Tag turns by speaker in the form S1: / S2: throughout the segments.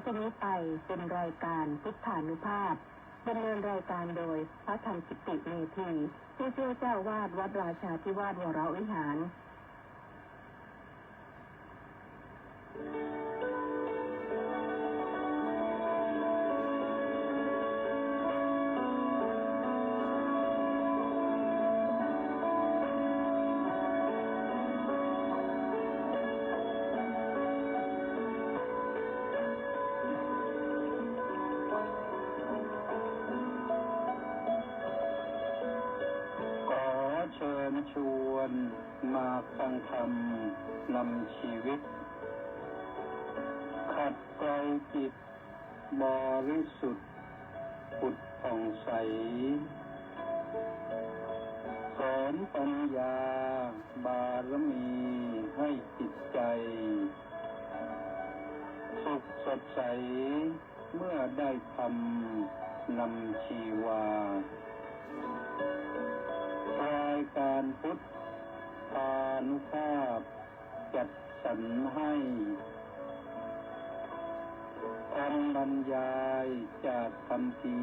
S1: จากนี้ไปเป็นรายการพุทธานุภาพดำเนินรายการโดยพระธรรมกิติเมธีผู้ช่วยเจ้าวาดวัดราชาธิวาสวรวิหาร
S2: เชิญชวนมาฟังธรรมนำชีวิตขัดเกลาจิตบริสุทธิ์ผุดผ่องใสสอนปัญญาบารมีให้จิตใจสุขสดใสเมื่อได้ธรรมนำชีวารายการพุทธานุภาพจัดสรรให้คำบรรยายจากคำพี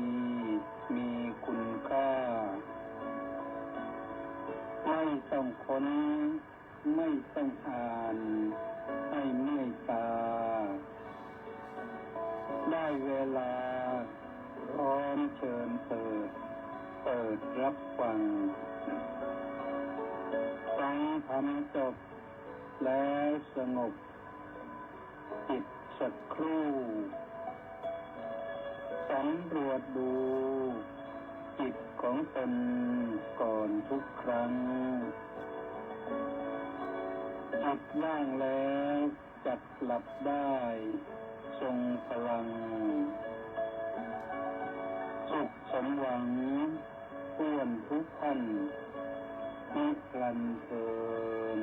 S2: มีคุณค่าไม่ต้องค้นไม่ต้องอ่านให้เมื่อยตาได้เวลาพร้อมเชิญเปิดรับฟังฟังธรรมจบแล้วสงบจิตสักครู่สำรวจดูจิตของตนก่อนทุกครั้งจิตว่างแล้วจัดหลับได้ทรงพลังสุขสมหวังท่วนทุกท่านนิรันดร์เทิน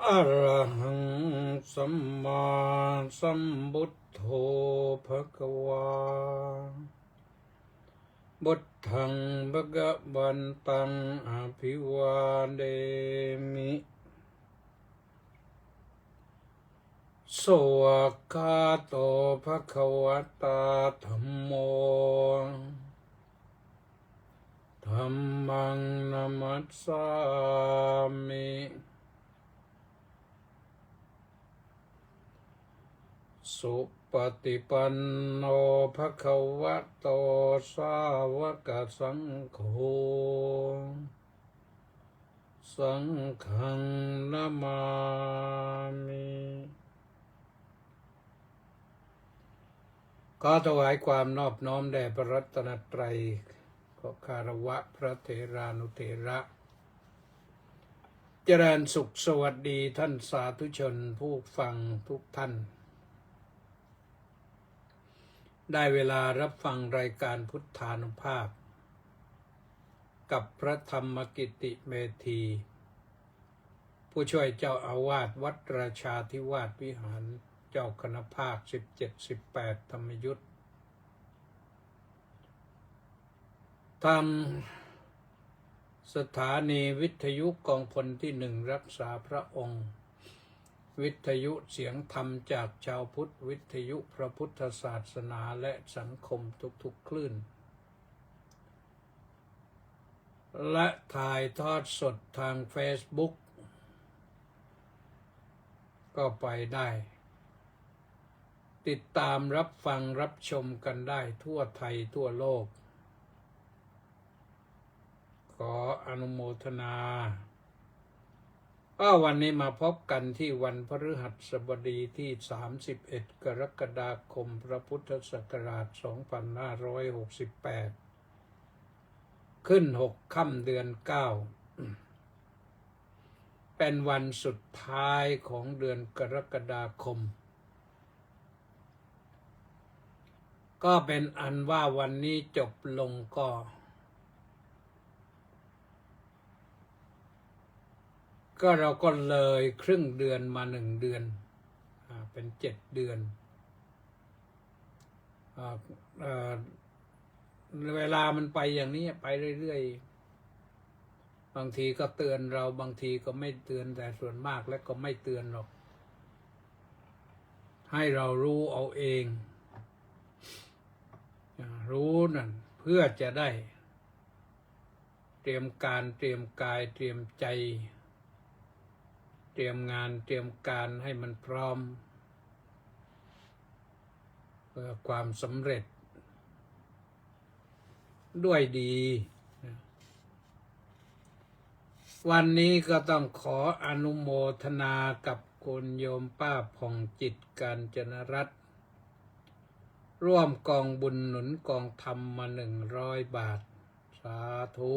S3: อะระหังสัมมาสัมพุทโธภควาบุตถังภะคะวันตังอภิวาเดมิสวากขาโตภควตาธัมโมธัมมังนัมมัสสามิสุปฏิปันโนภควโตสาวกสังโฆสังฆังนะมามิขอถวายความนอบน้อมแด่พระรัตนตรัยขอคารวะพระเถรานุเถระเจริญสุขสวัสดีท่านสาธุชนผู้ฟังทุกท่านได้เวลารับฟังรายการพุทธานุภาพกับพระธรรมกิติเมธีผู้ช่วยเจ้าอาวาสวัดราชาธิวาสวิหารเจ้าคณะภาค17-18ธรรมยุทธทางสถานีวิทยุกองพลที่1รักษาพระองค์วิทยุเสียงธรรมจากชาวพุทธวิทยุพระพุทธศาสนาและสังคมทุกๆคลื่นและถ่ายทอดสดทาง Facebook ก็ไปได้ติดตามรับฟังรับชมกันได้ทั่วไทยทั่วโลกขออนุโมทนาวันนี้มาพบกันที่วันพฤหัสบดีที่31กรกฎาคมพระพุทธศักราช2568ขึ้น6ค่ำเดือน9เป็นวันสุดท้ายของเดือนกรกฎาคมก็เป็นอันว่าวันนี้จบลงก็ ก็เราก็เลยครึ่งเดือนมา1 เดือนเป็น7 เดือนเวลามันไปอย่างนี้ไปเรื่อยๆบางทีก็เตือนเราบางทีก็ไม่เตือนแต่ส่วนมากแล้วก็ไม่เตือนหรอกให้เรารู้เอาเองรู้นั่นเพื่อจะได้เตรียมการเตรียมกายเตรียมใจเตรียมงานเตรียมการให้มันพร้อมเพื่อความสำเร็จด้วยดีวันนี้ก็ต้องขออนุโมทนากับคุณโยมป้าผ่องจิตกาญจนรัตน์ร่วมกองบุญหนุนกองธรรมมา100 บาทสาธุ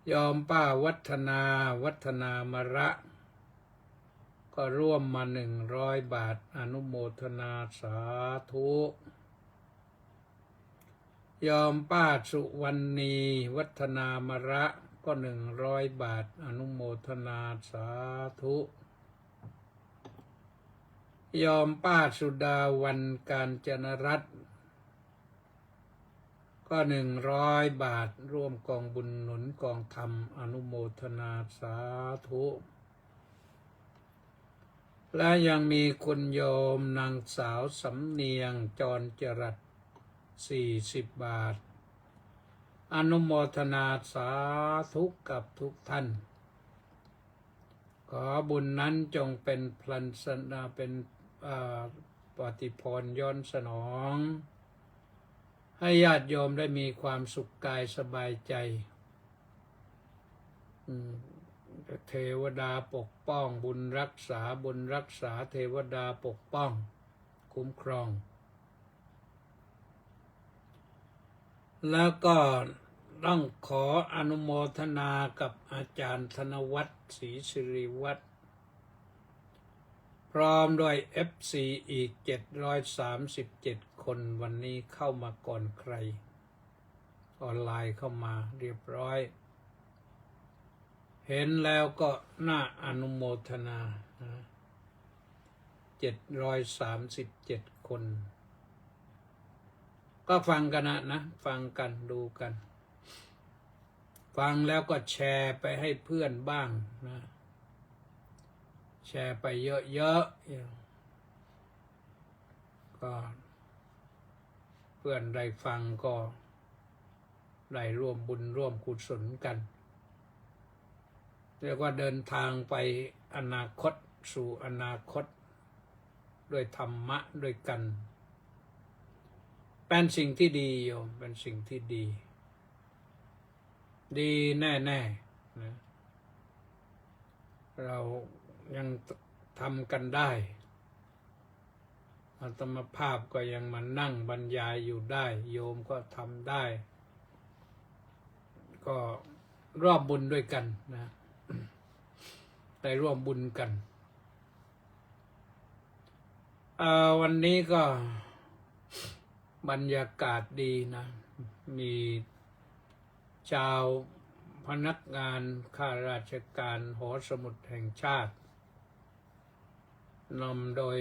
S3: โยมป้าวัฒนามระก็ร่วมมา100 บาทอนุโมทนาสาธุโยมป้าสุวรรณีวัฒนามระก็100 บาทอนุโมทนาสาธุโยมป้าสุดาวันกาญจนรัตน์ก็100 บาทร่วมกองบุญหนุนกองธรรมอนุโมทนาสาธุและยังมีคุณโยมนางสาวสำเนียงจรจรัส40 บาทอนุโมทนาสาธุกับทุกท่านขอบุญนั้นจงเป็นพลันสนาเป็นปฏิพรย้อนสนองให้ญาติโยมได้มีความสุขกายสบายใจเทวดาปกป้องบุญรักษาเทวดาปกป้องคุ้มครองแล้วก็ต้องขออนุโมทนากับอาจารย์ธนวัฒน์ศรีสิริวัฒน์พร้อมด้วย FC อีก737 คนวันนี้เข้ามาก่อนใครออนไลน์เข้ามาเรียบร้อยเห็นแล้วก็น่าอนุโมทนา737 คนก็ฟังกันนะฟังกันดูกันฟังแล้วก็แชร์ไปให้เพื่อนบ้างนะแชร์ไปเยอะๆก็เพื่อนได้ฟังก็ได้ร่วมบุญร่วมกุศลกันเรียกว่าเดินทางไปอนาคตสู่อนาคตด้วยธรรมะด้วยกันเป็นสิ่งที่ดีโยมเป็นสิ่งที่ดีแน่ๆนะเรายังทำกันได้อาตมาภาพก็ยังมานั่งบรรยายอยู่ได้โยมก็ทำได้ก็ร่วมบุญด้วยกันนะได้ร่วมบุญกันวันนี้ก็บรรยากาศดีนะมีชาวพนักงานข้าราชการหอสมุดแห่งชาตินำโดย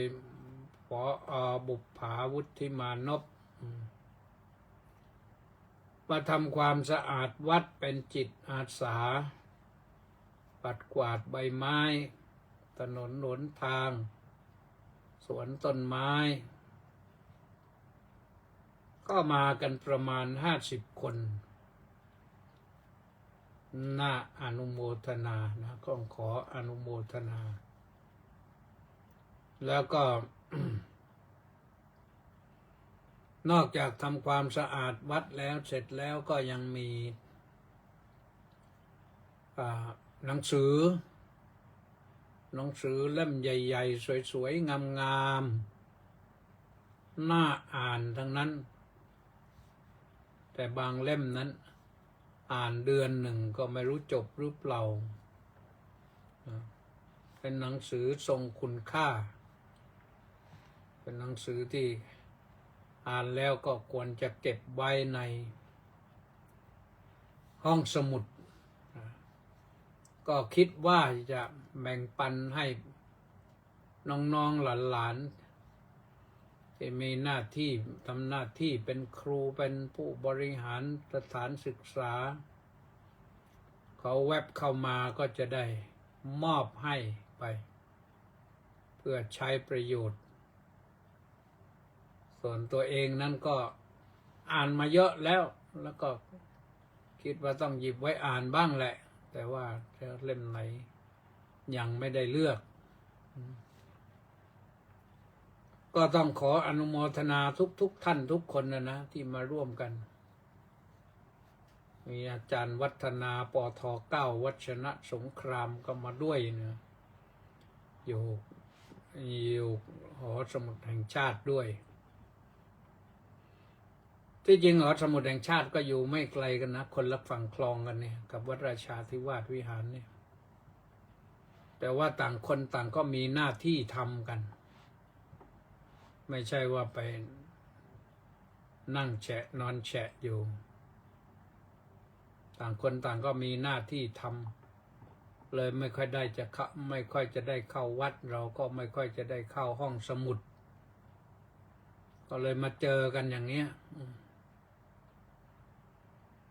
S3: ผอ.บุปผาวุฒิมานพมาทำความสะอาดวัดเป็นจิตอาสาปัดกวาดใบไม้ถนนหนทางสวนต้นไม้ก็มากันประมาณ50 คนน่าอนุโมทนานะก็ขออนุโมทนาแล้วก็ นอกจากทำความสะอาดวัดแล้วเสร็จแล้วก็ยังมีหนังสือเล่มใหญ่ๆสวยๆงามๆน่าอ่านทั้งนั้นแต่บางเล่มนั้นอ่านเดือนหนึ่งก็ไม่รู้จบหรือเปล่าเป็นหนังสือทรงคุณค่าเป็นหนังสือที่อ่านแล้วก็ควรจะเก็บไว้ในห้องสมุด ก็คิดว่าจะแบ่งปันให้น้องๆหลานๆที่มีหน้าที่ทำหน้าที่เป็นครูเป็นผู้บริหารสถานศึกษาเขาแวบเข้ามาก็จะได้มอบให้ไปเพื่อใช้ประโยชน์ส่วนตัวเองนั้นก็อ่านมาเยอะแล้วก็คิดว่าต้องหยิบไว้อ่านบ้างแหละแต่ว่าจะเล่มไหนยังไม่ได้เลือกก็ต้องขออนุโมทนาทุกท่านทุกคนนะที่มาร่วมกันมีอาจารย์วัฒนาปท.9 วัชนะสงครามก็มาด้วยนะอยู่หอสมุดแห่งชาติด้วยที่จริงหอสมุดแห่งชาติก็อยู่ไม่ไกลกันนะคนละฝั่งคลองกันเนี่ยกับวัดราชาธิวาสวิหารเนี่ยแต่ว่าต่างคนต่างก็มีหน้าที่ทำกันไม่ใช่ว่าไปนั่งแฉะนอนแฉะอยู่ต่างคนต่างก็มีหน้าที่ทำเลยไม่ค่อยได้จะไม่ค่อยจะได้เข้าวัดเราก็ไม่ค่อยจะได้เข้าห้องสมุดก็เลยมาเจอกันอย่างเนี้ย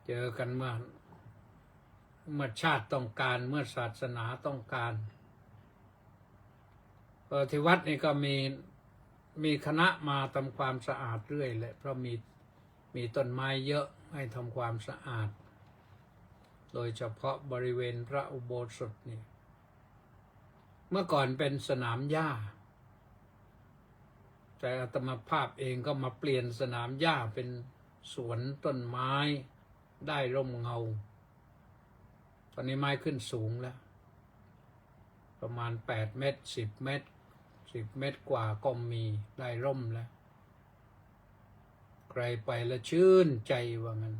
S3: เจอกันเมื่อชาติต้องการเมื่อศาสนาต้องการที่วัดนี่ก็มีคณะมาทำความสะอาดเรื่อยเลยเพราะมีต้นไม้เยอะให้ทำความสะอาดโดยเฉพาะบริเวณพระอุโบสถนี่เมื่อก่อนเป็นสนามหญ้าแต่อาตมาภาพเองก็มาเปลี่ยนสนามหญ้าเป็นสวนต้นไม้ได้ร่มเงาตอนนี้ไม้ขึ้นสูงแล้วประมาณ8 เมตร10 เมตร10 เมตรกว่าก็มีได้ร่มแล้วใครไปแล้วชื่นใจว่างั้น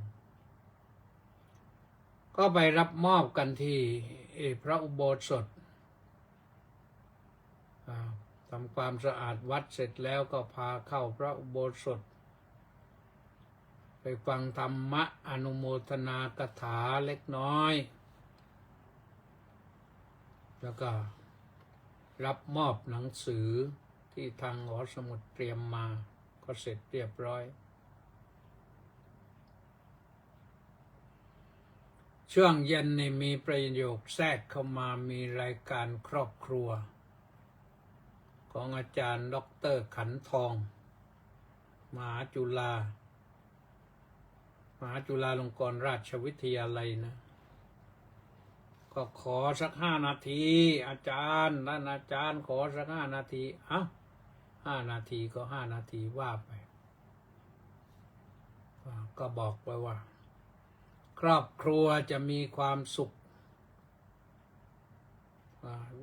S3: ก็ไปรับมอบกันที่พระอุโบสถทำความสะอาดวัดเสร็จแล้วก็พาเข้าพระอุโบสถไปฟังธรรมะอนุโมทนากถาเล็กน้อยแล้วก็รับมอบหนังสือที่ทางหอสมุดเตรียมมาก็เสร็จเรียบร้อยช่วงเย็นนี่มีประโยคแทรกเข้ามามีรายการครอบครัวของอาจารย์ดร.ขันทองมหาจุฬาลงกรณราชวิทยาลัยนะก็ขอสัก5 นาทีอาจารย์ท่านอาจารย์ขอสัก5 นาที5 นาทีก็5 นาทีว่าไปก็บอกไปว่าครอบครัวจะมีความสุข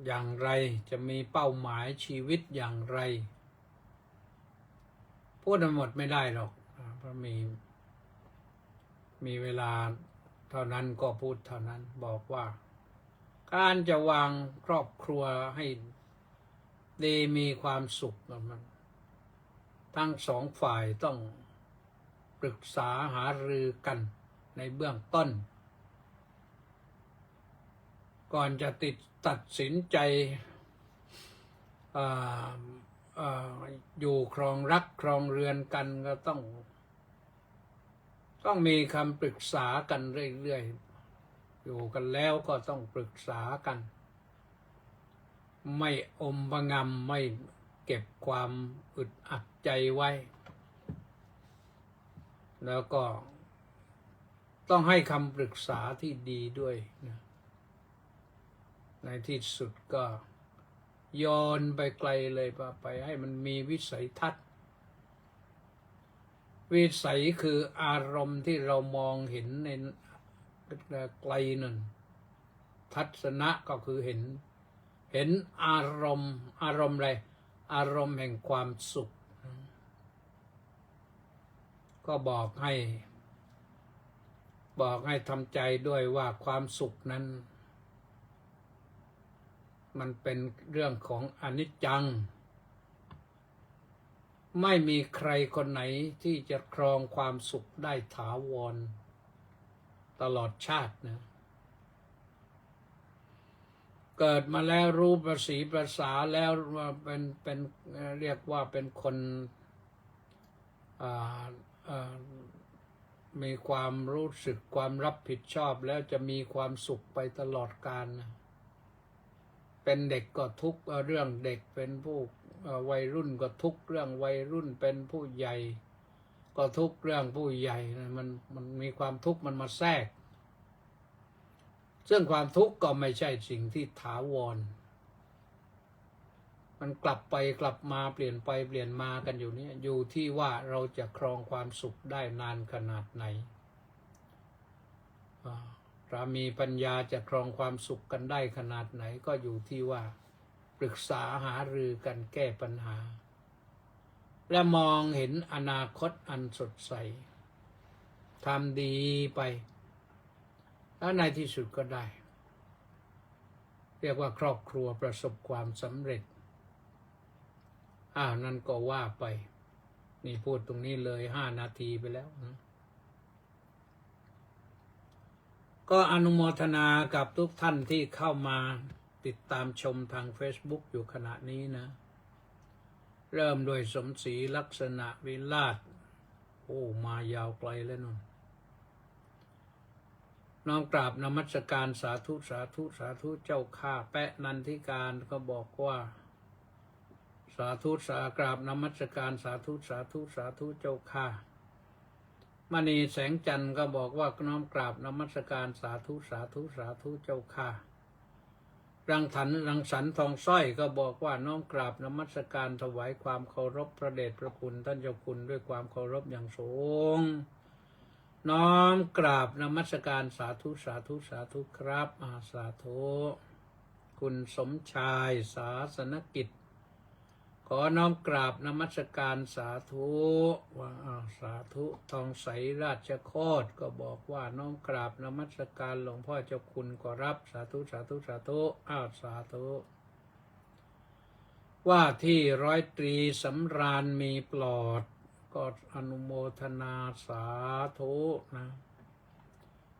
S3: อย่างไรจะมีเป้าหมายชีวิตอย่างไรพูดหมดไม่ได้หรอกเพราะมีเวลาเท่านั้นก็พูดเท่านั้นบอกว่าการจะวางครอบครัวให้ดีมีความสุขมันทั้งสองฝ่ายต้องปรึกษาหารือกันในเบื้องต้นก่อนจะตัดสินใจอยู่ครองรักครองเรือนกันก็ต้องมีคำปรึกษากันเรื่อยๆอยู่กันแล้วก็ต้องปรึกษากันไม่อมบงำไม่เก็บความอึดอัดใจไว้แล้วก็ต้องให้คำปรึกษาที่ดีด้วยนะในที่สุดก็โยนไปไกลเลยไปให้มันมีวิสัยทัศน์วิสัยคืออารมณ์ที่เรามองเห็นในไกลนั่นทัศนะก็คือเห็นอารมณ์อะไรอารมณ์แห่งความสุขก็บอกให้ทำใจด้วยว่าความสุขนั้นมันเป็นเรื่องของอนิจจังไม่มีใครคนไหนที่จะครองความสุขได้ถาวรตลอดชาตินะ เกิดมาแล้วรู้ภาษีภาษาแล้วว่าเป็นเรียกว่าเป็นคนมีความรู้สึกความรับผิดชอบแล้วจะมีความสุขไปตลอดกาลนะเป็นเด็กก็ทุกข์เรื่องเด็กเป็นผู้วัยรุ่นก็ทุกข์เรื่องวัยรุ่นเป็นผู้ใหญ่ก็ทุกข์เรื่องผู้ใหญ่นะมันมีความทุกข์มันมาแทรกซึ่งความทุกข์ก็ไม่ใช่สิ่งที่ถาวรมันกลับไปกลับมาเปลี่ยนไปเปลี่ยนมากันอยู่นี่อยู่ที่ว่าเราจะครองความสุขได้นานขนาดไหนเรามีปัญญาจะครองความสุขกันได้ขนาดไหนก็อยู่ที่ว่าปรึกษาหารือกันแก้ปัญหาและมองเห็นอนาคตอันสดใสทำดีไปแล้วในที่สุดก็ได้เรียกว่าครอบครัวประสบความสำเร็จนั่นก็ว่าไปนี่พูดตรงนี้เลย5 นาทีไปแล้วนะก็อนุโมทนากับทุกท่านที่เข้ามาติดตามชมทาง Facebook อยู่ขณะนี้นะเริ่มโดยสมศรีลักษณะวิลาศมายาวไกลแล้วนู่นน้อมกราบนมัสการสาธุสาธุสาธุเจ้าข้าแปะนันทิการก็บอกว่าสาธุสากราบนมัสการสาธุสาธุสาธุเจ้าข้ามณีแสงจันทร์ก็บอกว่าน้อมกราบนมัสการสาธุสาธุสาธุเจ้าข้ารังสรรค์ทองสร้อยก็บอกว่าน้อมกราบนมัสการถวายความเคารพพระเดชพระคุณท่านเจ้าคุณด้วยความเคารพอย่างสูงน้อมกราบนมัสการสาธุสาธุสาธุครับสาธุคุณสมชายศาสนกิจขอน้อมกราบนมัสการสาธุว่าสาธุทองใสราชโคตรก็บอกว่าน้อมกราบนมัสการหลวงพ่อเจ้าคุณก็รับสาธุสาธุสาธุสาธุว่าที่ร้อยตรีสำราญมีปลอดก็อนุโมทนาสาธุนะ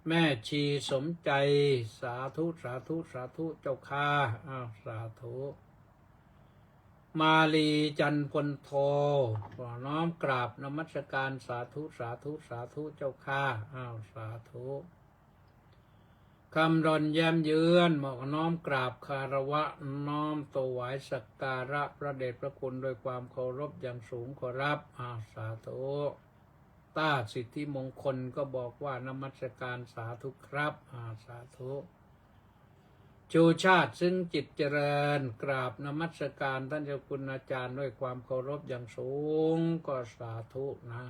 S3: แม่ชีสมใจสาธุสาธุสาธุเจ้าข้าสาธุมาลีจันพลโทขอน้อมกราบนมัสการสาธุสาธุสาธุเจ้าข้าสาธุคำรณแย้มเยือนบอกน้อมกราบคารวะน้อมถวายสักการะพระเดชพระคุณโดยความเคารพอย่างสูงขอรับสาธุต้าสิทธิมงคลก็บอกว่านมัสการสาธุครับสาธุชูชาติซึ่งจิตเจริญกราบนมัสการท่านเจ้าคุณอาจารย์ด้วยความเคารพอย่างสูงก็สาธุนะ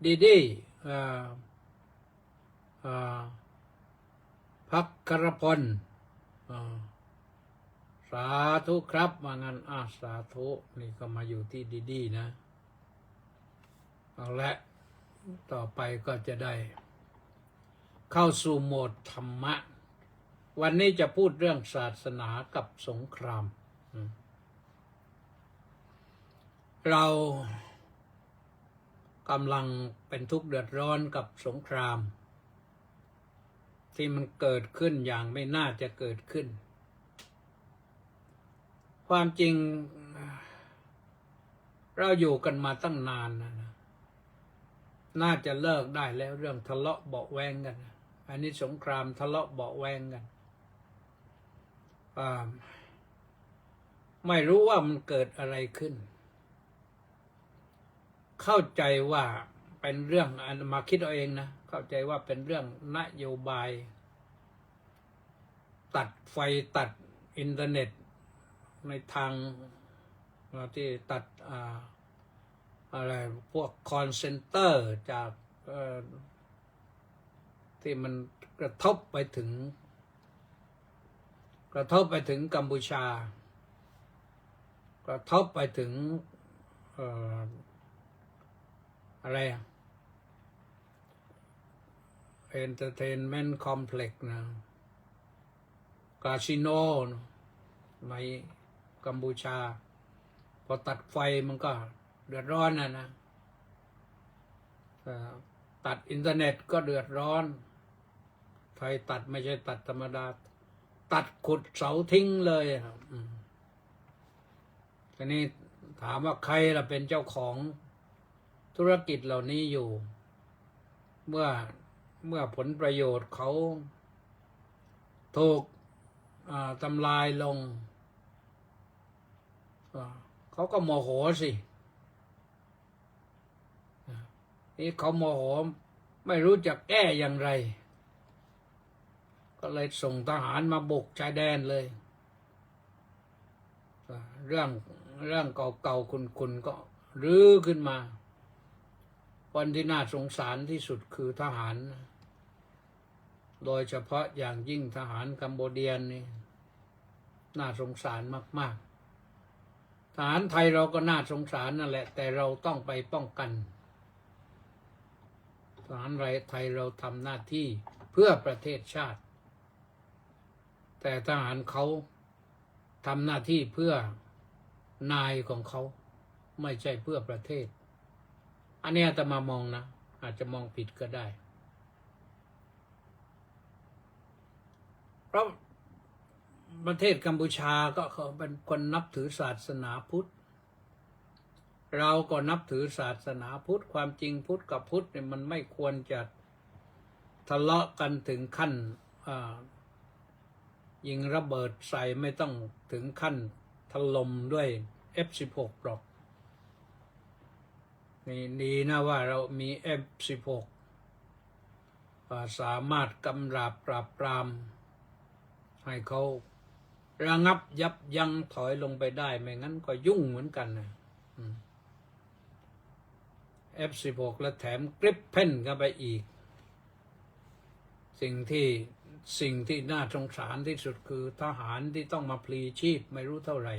S3: ดีพักครพลสาธุครับว่างั้นสาธุนี่ก็มาอยู่ที่ดีๆนะเอาละต่อไปก็จะได้เข้าสู่โหมดธรรมะวันนี้จะพูดเรื่องศาสนากับสงครามเรากำลังเป็นทุกข์เดือดร้อนกับสงครามที่มันเกิดขึ้นอย่างไม่น่าจะเกิดขึ้นความจริงเราอยู่กันมาตั้งนานนะน่าจะเลิกได้แล้วเรื่องทะเลาะเบาะแว้งกันอันนี้สงครามทะเลาะเบาะแว้งกันไม่รู้ว่ามันเกิดอะไรขึ้นเข้าใจว่าเป็นเรื่องมาคิดเอาเองนะเข้าใจว่าเป็นเรื่องนโยบายตัดไฟตัดอินเทอร์เน็ตในทางที่ตัดอะไรพวกคอนเซนเตอร์จากที่มันกระทบไปถึงกัมพูชากระทบไปถึงอะไรentertainment complex นะคาสิโนในกัมพูชาพอตัดไฟมันก็เดือดร้อนนะตัดอินเทอร์เน็ตก็เดือดร้อนไฟตัดไม่ใช่ตัดธรรมดา ตัดขุดเสาทิ้งเลยครับทีนี้ถามว่าใครล่ะเป็นเจ้าของธุรกิจเหล่านี้อยู่ เมื่อผลประโยชน์เขาถูกทำลายลงเขาก็โมโหสินี่เขาโมโหไม่รู้จักแก้อย่างไรก็เลยส่งทหารมาบุกชายแดนเลยเรื่องเก่าๆคุณก็รื้อขึ้นมาคนที่น่าสงสารที่สุดคือทหารโดยเฉพาะอย่างยิ่งทหารกัมพูเดียนนี่น่าสงสารมากๆทหารไทยเราก็น่าสงสารนั่นแหละแต่เราต้องไปป้องกันทหารไทยเราทำหน้าที่เพื่อประเทศชาติแต่ทหารเขาทำหน้าที่เพื่อนายของเขาไม่ใช่เพื่อประเทศอันนี้อาตมามองนะอาจจะมองผิดก็ได้เพราะประเทศกัมพูชาก็เขาเป็นคนนับถือศาสนาพุทธเราก็นับถือศาสนาพุทธความจริงพุทธกับพุทธเนี่ยมันไม่ควรจะทะเลาะกันถึงขั้นยิงระเบิดใส่ไม่ต้องถึงขั้นถล่มด้วย F16 หรอกนี่ดีนะว่าเรามี F16 สามารถกำราบปราบปรามให้เขาระงับยับยั้งถอยลงไปได้ไม่งั้นก็ยุ่งเหมือนกันนะ F16 และแถมกริปเพนเข้าไปอีกสิ่งที่น่าสงสารที่สุดคือทหารที่ต้องมาพลีชีพไม่รู้เท่าไหร่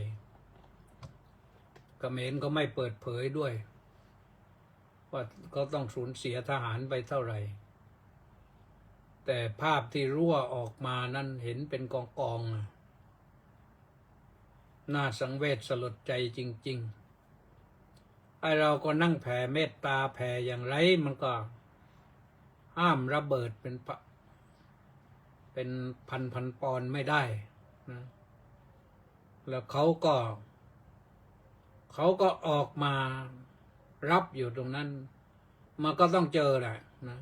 S3: เขมรก็ไม่เปิดเผยด้วยว่าก็ต้องสูญเสียทหารไปเท่าไหร่แต่ภาพที่รั่วออกมานั้นเห็นเป็นกองน่าสังเวชสลดใจจริงๆไอเราก็นั่งแผ่เมตตาแผ่อย่างไรมันก็ห้ามระเบิดเป็นพันปอนด์ไม่ได้นะแล้วเขาก็ออกมารับอยู่ตรงนั้นมันก็ต้องเจอแหละนะ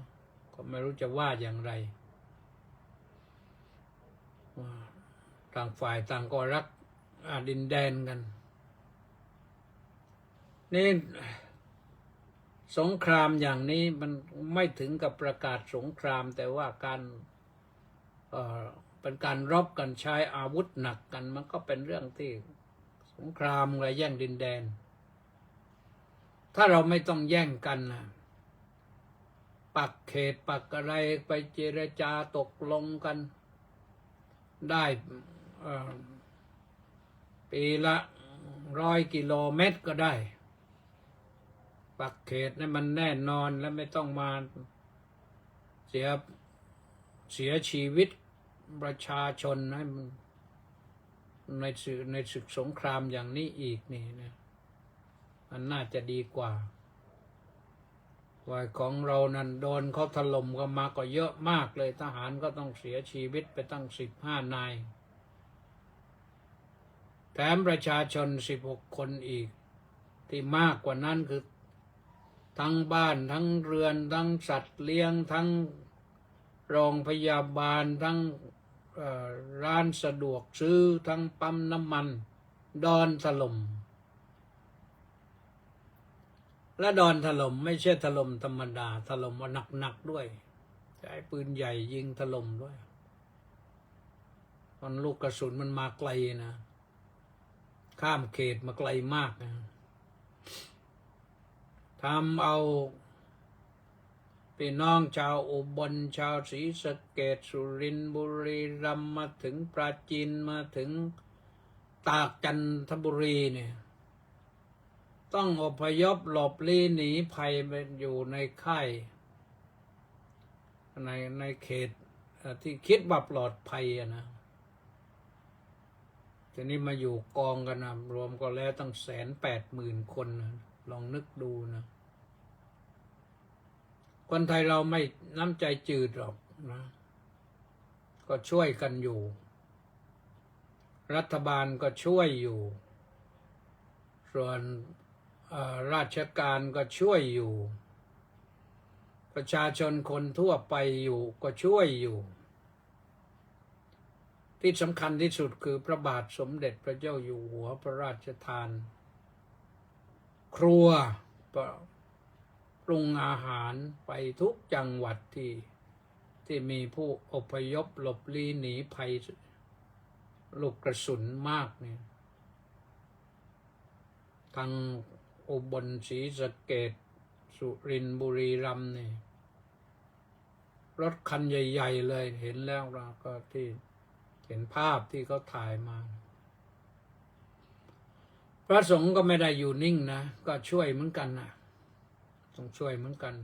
S3: ก็ไม่รู้จะว่าอย่างไรต่างฝ่ายต่างก็รักดินแดนกันนี่สงครามอย่างนี้มันไม่ถึงกับประกาศสงครามแต่ว่าการเป็นการรบกันใช้อาวุธหนักกันมันก็เป็นเรื่องที่สงครามอะไรแย่งดินแดนถ้าเราไม่ต้องแย่งกันนะปักเขตปักอะไรไปเจรจาตกลงกันได้ปีละ100 กิโลเมตรก็ได้ปักเขตนี่มันแน่นอนและไม่ต้องมาเสียชีวิตประชาชนให้ในศึกสงครามอย่างนี้อีกนี่นะมันน่าจะดีกว่าของเรานั้นโดนเขาถล่มก็มาก็เยอะมากเลยทหารก็ต้องเสียชีวิตไปตั้ง15 นายแถมประชาชน16 คนอีกที่มากกว่านั้นคือทั้งบ้านทั้งเรือนทั้งสัตว์เลี้ยงทั้งโรงพยาบาลทั้งร้านสะดวกซื้อทั้งปั๊มน้ำมันดอนถล่มและดอนถล่มไม่ใช่ถล่มธรรมดาถล่มว่าหนักๆด้วยใช้ปืนใหญ่ยิงถล่มด้วยตอนลูกกระสุนมันมาไกลนะข้ามเขตมาไกลมากนะทำเอาพี่น้องชาวอุบลชาวศรีสะเกษสุรินทร์บุรีรัมย์มาถึงปราจีนมาถึงตากจันทบุรีเนี่ยต้องอพยพหลบลี้หนีภัยไปอยู่ในค่ายในเขตที่คิดว่าปลอดภัยนะทีนี้มาอยู่กองกันนะรวมก็แล้วตั้ง180,000 คนนะลองนึกดูนะคนไทยเราไม่น้ำใจจืดหรอกนะก็ช่วยกันอยู่ รัฐบาลก็ช่วยอยู่ ส่วนราชการก็ช่วยอยู่ ประชาชนคนทั่วไปอยู่ก็ช่วยอยู่ ที่สำคัญที่สุดคือพระบาทสมเด็จพระเจ้าอยู่หัวพระราชทาน ครัวปรุงอาหารไปทุกจังหวัดที่มีผู้อพยพหลบลี้หนีภัยลูกกระสุนมากเนี่ยทางอุบลศรีสะเกษสุรินทร์บุรีรัมย์เนี่ยรถคันใหญ่ๆเลยเห็นแล้วเราก็ที่เห็นภาพที่เขาถ่ายมาพระสงฆ์ก็ไม่ได้อยู่นิ่งนะก็ช่วยเหมือนกันนะต้องช่วยเหมือนกัน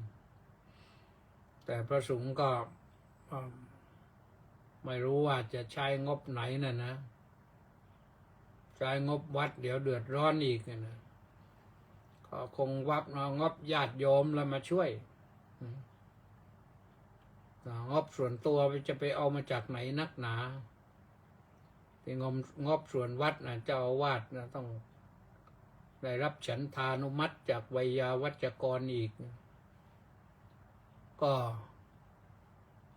S3: แต่พระสงฆ์ก็ไม่รู้ว่าจะใช้งบไหนนะใช้งบวัดเดี๋ยวเดือดร้อนอีกนะก็คงงบญาติโยมแล้วมาช่วยงบส่วนตัวจะไปเอามาจากไหนนักหนาที่งบส่วนวัดนะเจ้าอาวาสนะต้องได้รับฉันทานุมัติจากไวยาวัจกรอีก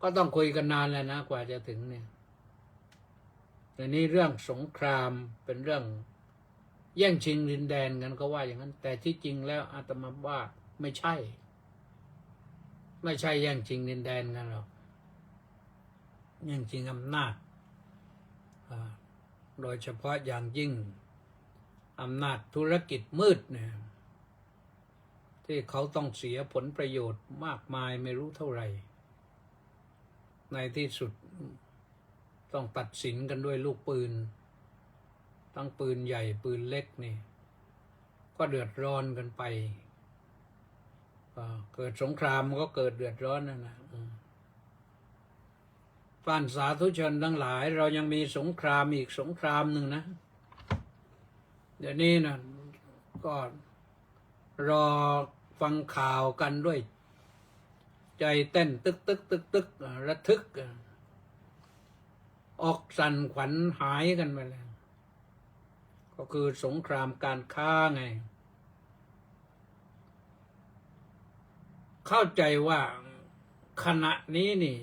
S3: ก็ต้องคุยกันนานแล้วนะกว่าจะถึงเนี่ยแต่นี่เรื่องสงครามเป็นเรื่องแย่งชิงดินแดนกันก็ว่าอย่างนั้นแต่ที่จริงแล้วอาตมาว่าไม่ใช่แย่งชิงดินแดนกันหรอกแย่งชิงอำนาจโดยเฉพาะอย่างยิ่งอำนาจธุรกิจมืดเนี่ยที่เขาต้องเสียผลประโยชน์มากมายไม่รู้เท่าไหร่ในที่สุดต้องตัดสินกันด้วยลูกปืนทั้งปืนใหญ่ปืนเล็กนี่ก็เดือดร้อนกันไปเกิดสงครามก็เกิดเดือดร้อนนะท่านสาธุชนทั้งหลายเรายังมีสงครามอีกสงครามหนึ่งนะเดี๋ยวนี้นะก็รอฟังข่าวกันด้วยใจเต้นตึกระทึกออกสั่นขวัญหายกันไปแล้วก็คือสงครามการค้าไงเข้าใจว่าขณะนี้นี่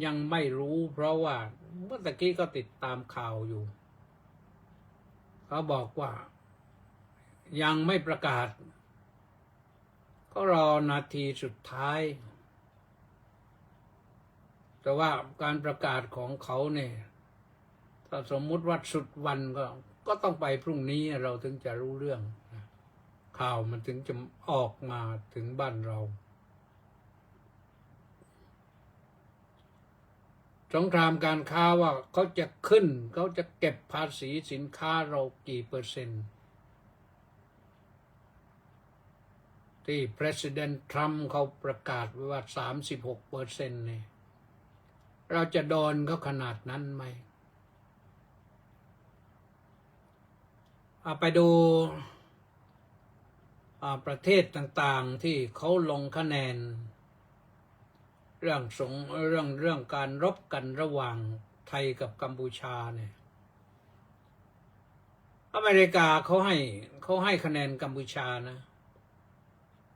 S3: ยังไม่รู้เพราะว่าเมื่อตะกี้ก็ติดตามข่าวอยู่เขาบอกว่ายังไม่ประกาศก็รอนาทีสุดท้ายแต่ว่าการประกาศของเขาเนี่ยถ้าสมมุติว่าสุดวันก็ต้องไปพรุ่งนี้เราถึงจะรู้เรื่องข่าวมันถึงจะออกมาถึงบ้านเราสงครามการค้าว่าเขาจะเก็บภาษีสินค้าเรากี่เปอร์เซ็นต์ที่ President Trump เขาประกาศไว้ว่า 36% เนี่ยเราจะโดนเขาขนาดนั้นไหมไปดูประเทศต่างๆที่เขาลงคะแนนเรื่องการรบกันระหว่างไทยกับกัมพูชาเนี่ยอเมริกาเขาให้คะแนนกัมพูชานะ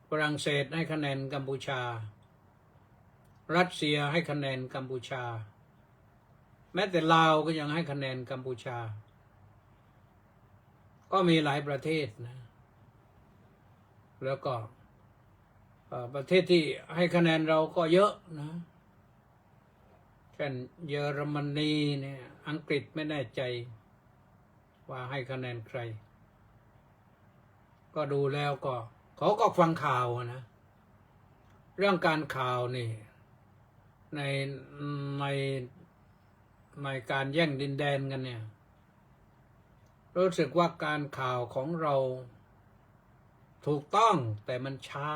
S3: ฝรั่งเศสให้คะแนนกัมพูชารัสเซียให้คะแนนกัมพูชาแม้แต่ลาวก็ยังให้คะแนนกัมพูชาก็มีหลายประเทศนะแล้วก็ประเทศที่ให้คะแนนเราก็เยอะนะเช่นเยอรมนีเนี่ยอังกฤษไม่แน่ใจว่าให้คะแนนใครก็ดูแล้วก็เขาก็ฟังข่าวนะเรื่องการข่าวนี่ในการแย่งดินแดนกันเนี่ยรู้สึกว่าการข่าวของเราถูกต้องแต่มันช้า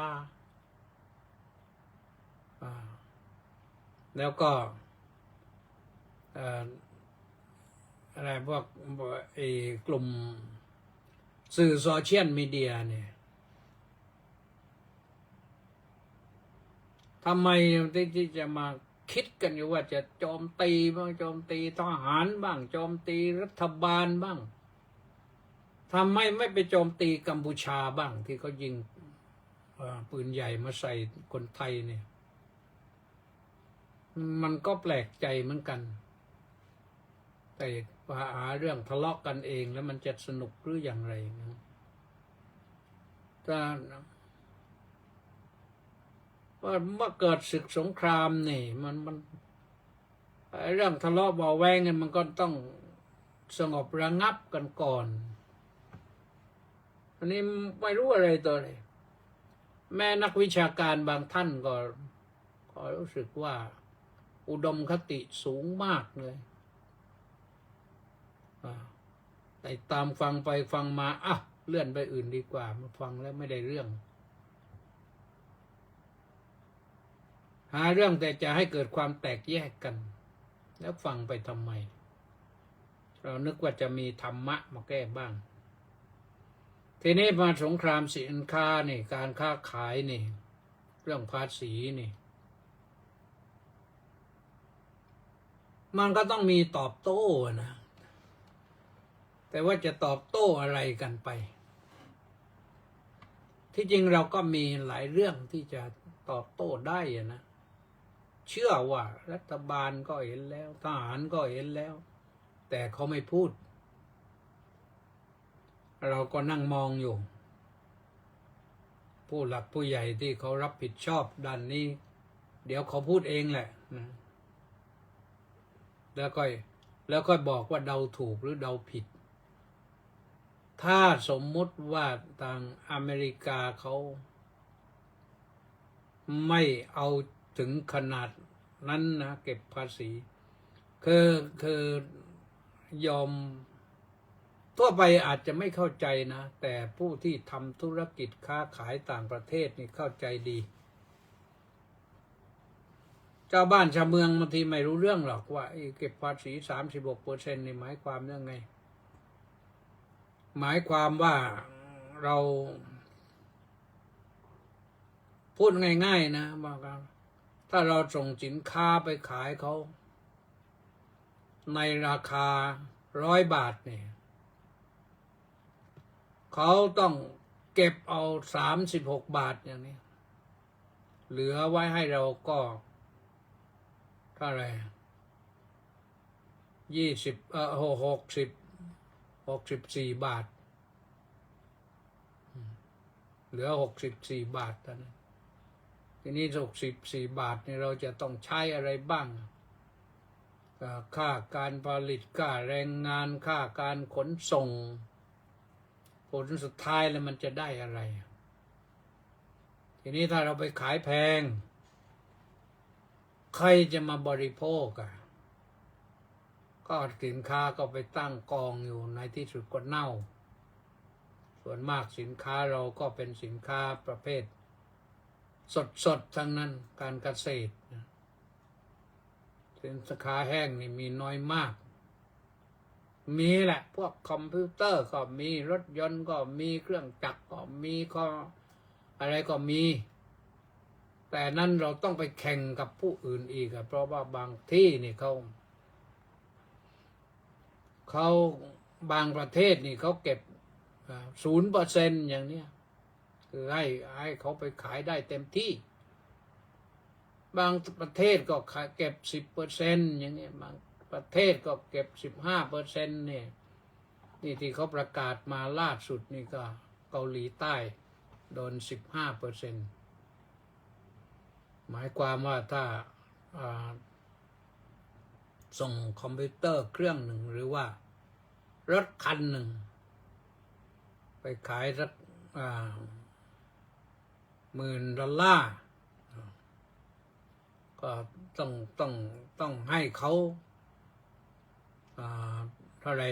S3: แล้วก็อะไรพวกกลุ่มสื่อโซเชียลมีเดียเนี่ยทำไมที่จะมา คิดกันอยู่ว่าจะโจมตีบ้างโจมตีทหารบ้างโจมตีรัฐบาลบ้างทำไมไม่ไปโจมตีกัมพูชาบ้างที่เขายิงปืนใหญ่มาใส่คนไทยเนี่ยมันก็แปลกใจเหมือนกันแต่หาเรื่องทะเลาะกันเองแล้วมันจะสนุกหรืออย่างไรนะถ้าว่าเกิดศึกสงครามนี่มันเรื่องทะเลาะเบาแวงเนี่ยมันก็ต้องสงบระงับกันก่อนอันนี้ไม่รู้อะไรตัวเลยแม่นักวิชาการบางท่านก็รู้สึกว่าอุดมคติสูงมากเลยแต่ตามฟังไปฟังมาเลื่อนไปอื่นดีกว่ามาฟังแล้วไม่ได้เรื่องหาเรื่องแต่จะให้เกิดความแตกแยกกันแล้วฟังไปทำไมเรานึกว่าจะมีธรรมะมาแก้บ้างทีนี้มาสงครามสินค้านี่การค้าขายนี่เรื่องภาษีนี่มันก็ต้องมีตอบโต้นะแต่ว่าจะตอบโต้อะไรกันไปที่จริงเราก็มีหลายเรื่องที่จะตอบโต้ได้นะเชื่อว่ารัฐบาลก็เห็นแล้วทหารก็เห็นแล้วแต่เขาไม่พูดเราก็นั่งมองอยู่ผู้หลักผู้ใหญ่ที่เขารับผิดชอบด้านนี้เดี๋ยวเขาพูดเองแหละนะแล้วก็บอกว่าเดาถูกหรือเดาผิดถ้าสมมุติว่าทางอเมริกาเขาไม่เอาถึงขนาดนั้นนะเก็บภาษีคือยอมทั่วไปอาจจะไม่เข้าใจนะแต่ผู้ที่ทำธุรกิจค้าขายต่างประเทศนี่เข้าใจดีเจ้าบ้านชาวเมืองบางทีไม่รู้เรื่องหรอกว่าเก็บภาษี 36% นี่หมายความยังไงหมายความว่าเราพูดง่ายๆนะว่าถ้าเราส่งสินค้าไปขายเขาในราคา100 บาทเนี่ยเขาต้องเก็บเอา36 บาทอย่างนี้เหลือไว้ให้เราก็เท่าไหร่64 บาทเหลือ64 บาทเท่านั้นทีนี้64 บาทนี่เราจะต้องใช้อะไรบ้างค่าการผลิตค่าแรงงานค่าการขนส่งผลสุดท้ายแล้วมันจะได้อะไรทีนี้ถ้าเราไปขายแพงใครจะมาบริโภคก็สินค้าก็ไปตั้งกองอยู่ในที่สุดก็เน่าส่วนมากสินค้าเราก็เป็นสินค้าประเภทสดทั้งนั้นการเกษตรสินค้าแห้งนี่มีน้อยมากมีแหละพวกคอมพิวเตอร์ก็มีรถยนต์ก็มีเครื่องจักรก็มีก็อะไรก็มีแต่นั้นเราต้องไปแข่งกับผู้อื่นอีกเพราะว่าบางที่นี่เขาบางประเทศนี่เขาเก็บ0% อย่างเนี้ยคือให้เขาไปขายได้เต็มที่บางประเทศก็เก็บ10% อย่างนี้บางประเทศก็เก็บ15% เนี่ยนี่ที่เขาประกาศมาล่าสุดนี่ก็เกาหลีใต้โดน15%หมายความว่าถ้าส่งคอมพิวเตอร์เครื่องหนึ่งหรือว่ารถคันหนึ่งไปขายสัก$10,000ก็ต้องให้เขาเท่าไหร่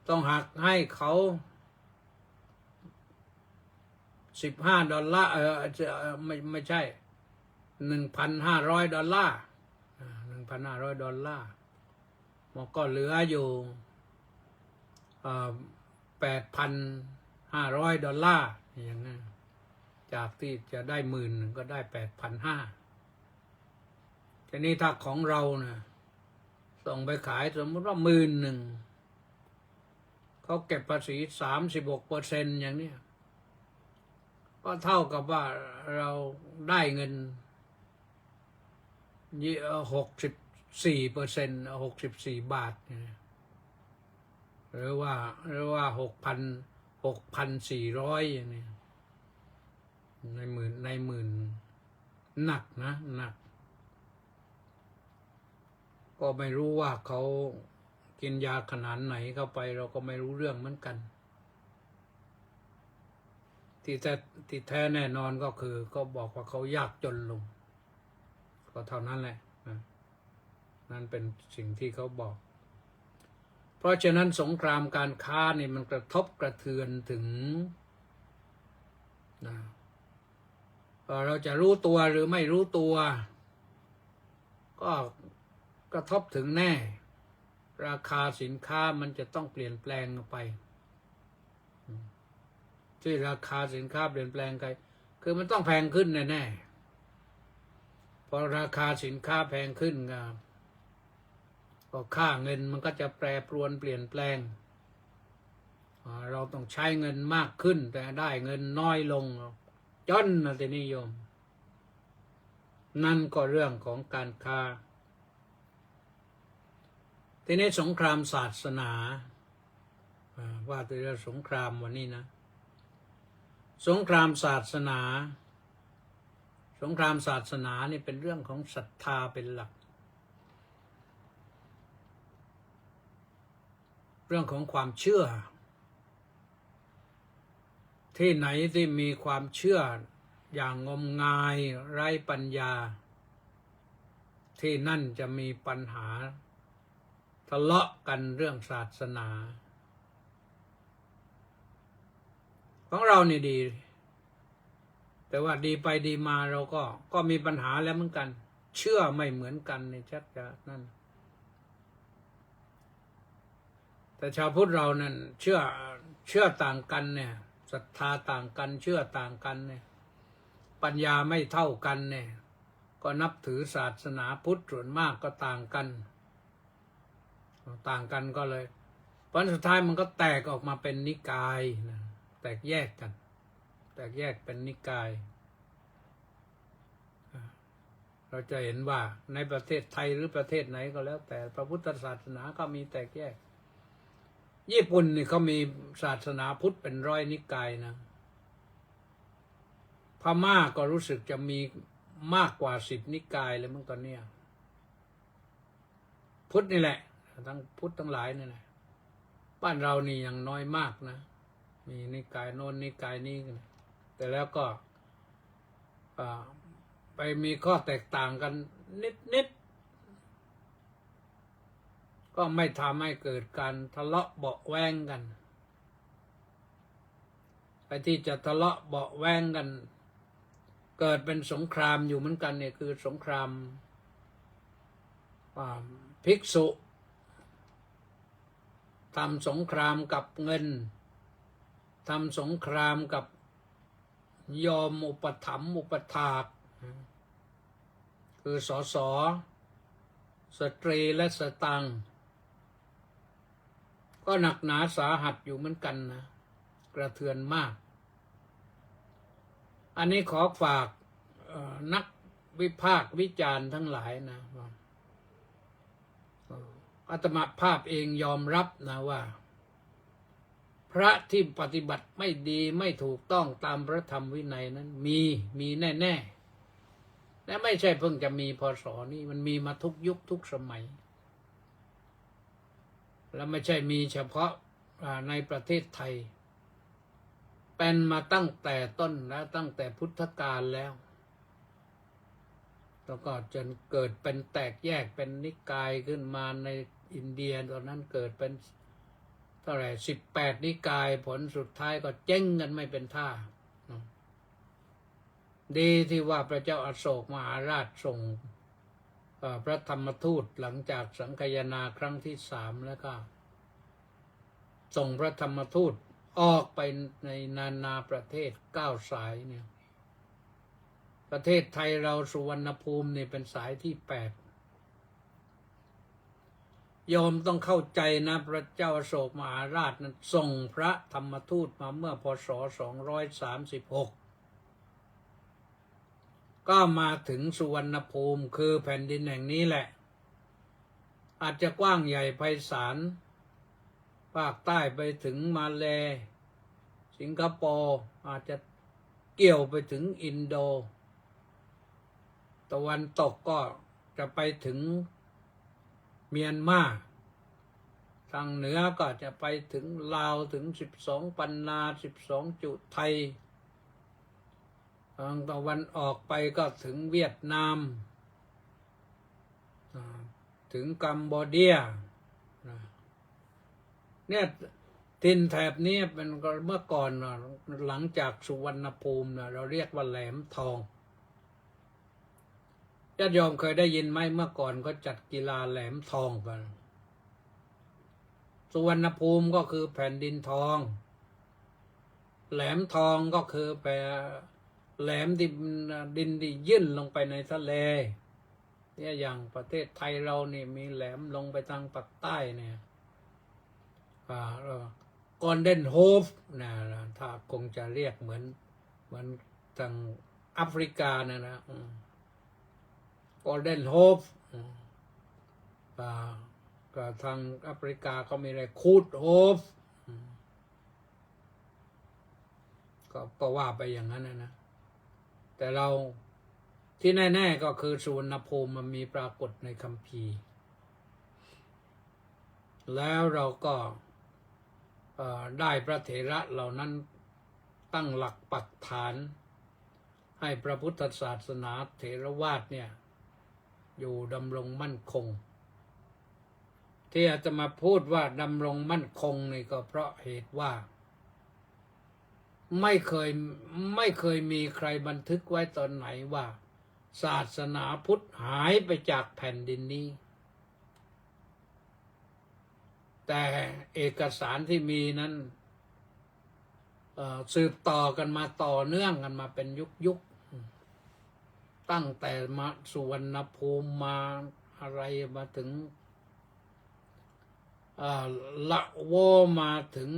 S3: ต้องหักให้เขา$15ไม่ใช่$1,500มันก็เหลืออยู่$8,500อย่างนั้นจากที่จะได้10,000ก็ได้8,500 ทีนี้ถ้าของเรานะส่งไปขายสมมติว่า10,000เขาเก็บภาษี36%อย่างเนี้ยก็เท่ากับว่าเราได้เงิน64%64 บาทหรือว่า6,400อย่างนี้ในหมื่นหนักนะหนักก็ไม่รู้ว่าเขากินยาขนาดไหนเข้าไปเราก็ไม่รู้เรื่องเหมือนกันที่แท้แน่นอนก็คือก็บอกว่าเขายากจนลงก็เท่านั้นแหละนั่นเป็นสิ่งที่เขาบอกเพราะฉะนั้นสงครามการค้านี่มันกระทบกระเทือนถึงนะเราจะรู้ตัวหรือไม่รู้ตัวก็กระทบถึงแน่ราคาสินค้ามันจะต้องเปลี่ยนแปลงไปที่ราคาสินค้าเปลี่ยนแปลงไปคือมันต้องแพงขึ้นแน่ๆพอราคาสินค้าแพงขึ้นก็ค่าเงินมันก็จะแปรปรวนเปลี่ยนแปลงเราต้องใช้เงินมากขึ้นแต่ได้เงินน้อยลงจนนะทีนิยมนั่นก็เรื่องของการค้าทีนี้สงครามศาสนาว่าแต่เรื่องสงครามวันนี้นะสงครามศาสนานี่เป็นเรื่องของศรัทธาเป็นหลักเรื่องของความเชื่อที่ไหนที่มีความเชื่ออย่างงมงายไร้ปัญญาที่นั่นจะมีปัญหาทะเลาะกันเรื่องศาสนาของเรานี่ดีแต่ว่าดีไปดีมาเราก็มีปัญหาแล้วเหมือนกันเชื่อไม่เหมือนกันในชักจะนั่นแต่ชาวพุทธเรานั่นเชื่อต่างกันเนี่ยศรัทธาต่างกันเชื่อต่างกันเนี่ยปัญญาไม่เท่ากันเนี่ยก็นับถือศาสนาพุทธส่วนมากก็ต่างกันก็เลยผลสุดท้ายมันก็แตกออกมาเป็นนิกายนะแตกแยกเป็นนิกายเราจะเห็นว่าในประเทศไทยหรือประเทศไหนก็แล้วแต่พระพุทธศาสนาก็มีแตกแยกญี่ปุ่นนี่เขามีศาสนาพุทธเป็นร้อยนิกายนะพม่าก็รู้สึกจะมีมากกว่า10 นิกายเลยมั้งตอนนี้พุทธนี่แหละทั้งพุทธทั้งหลายนี่แหละบ้านเรานี่ยังน้อยมากนะมีนิกายโน้นนิกายนี้แต่แล้วก็ไปมีข้อแตกต่างกันนิดก็ไม่ทำให้เกิดการทะเลาะเบาะแว้งกันไปที่จะทะเลาะเบาะแว้งกันเกิดเป็นสงครามอยู่เหมือนกันเนี่ยคือสงครามภิกษุทำสงครามกับเงินทำสงครามกับยอมอุปถัมภ์อุปถากคือสตรีและสตังค์ก็หนักหนาสาหัสอยู่เหมือนกันนะกระเทือนมากอันนี้ขอฝากนักวิพากษ์วิจารณ์ทั้งหลายนะอาตมาภาพเองยอมรับนะว่าพระที่ปฏิบัติไม่ดีไม่ถูกต้องตามพระธรรมวินัยนั้นมีแน่ๆและไม่ใช่เพิ่งจะมีพศนี้มันมีมาทุกยุคทุกสมัยและไม่ใช่มีเฉพาะในประเทศไทยเป็นมาตั้งแต่ต้นและตั้งแต่พุทธกาลแล้วก็จนเกิดเป็นแตกแยกเป็นนิกายขึ้นมาในอินเดียตอนนั้นเกิดเป็นเท่าไหร่18 นิกายผลสุดท้ายก็เจ๊งกันไม่เป็นท่าดีที่ว่าพระเจ้าอโศกมหาราชส่งพระธรรมทูตหลังจากสังคายนาครั้งที่3แล้วก็ส่งพระธรรมทูตออกไปในนานาประเทศ9 สายเนี่ยประเทศไทยเราสุวรรณภูมิเนี่ยเป็นสายที่8 โยมต้องเข้าใจนะพระเจ้าอโศกมหาราชนั้นส่งพระธรรมทูตมาเมื่อพศ236ก็มาถึงสุวรรณภูมิคือแผ่นดินแห่งนี้แหละอาจจะกว้างใหญ่ไพศาลภาคใต้ไปถึงมาเลย์สิงคโปร์อาจจะเกี่ยวไปถึงอินโดตะวันตกก็จะไปถึงเมียนมาทางเหนือก็จะไปถึงลาวถึง12ปันนา12จุไทยทางตะวันออกไปก็ถึงเวียดนามถึงกัมพูชาเนี่ยทินแถบนี้เป็นเมื่อก่อนหลังจากสุวรรณภูมิเราเรียกว่าแหลมทองญาติโยมเคยได้ยินไหมเมื่อก่อนก็จัดกีฬาแหลมทองกันสุวรรณภูมิก็คือแผ่นดินทองแหลมทองก็คือแปลแหลมดินที่ยื่นลงไปในทะเลเนี่ยอย่างประเทศไทยเรานี่มีแหลมลงไปทางปากใต้เนี่ยกอลเด้นโฮฟนะถ้าคงจะเรียกเหมือนทางแอฟริกานะกอลเด้นโฮฟก็ทางแอฟริกาก็มีอะไรคูดโฮฟก็ว่าไปอย่างนั้นนะแต่เราที่แน่ๆก็คือสุวรรณภูมิมันมีปรากฏในคัมภีร์แล้วเราก็ได้พระเถระเหล่านั้นตั้งหลักปักฐานให้พระพุทธศาสนาเถรวาทเนี่ยอยู่ดำรงมั่นคงที่อาจจะมาพูดว่าดำรงมั่นคงนี่ก็เพราะเหตุว่าไม่เคยมีใครบันทึกไว้ตอนไหนว่าศาสนาพุทธหายไปจากแผ่นดินนี้แต่เอกสารที่มีนั้นสืบต่อกันมาต่อเนื่องกันมาเป็นยุคตั้งแต่มาสุวรรณภูมิมาอะไรมาถึงละโวมาถึง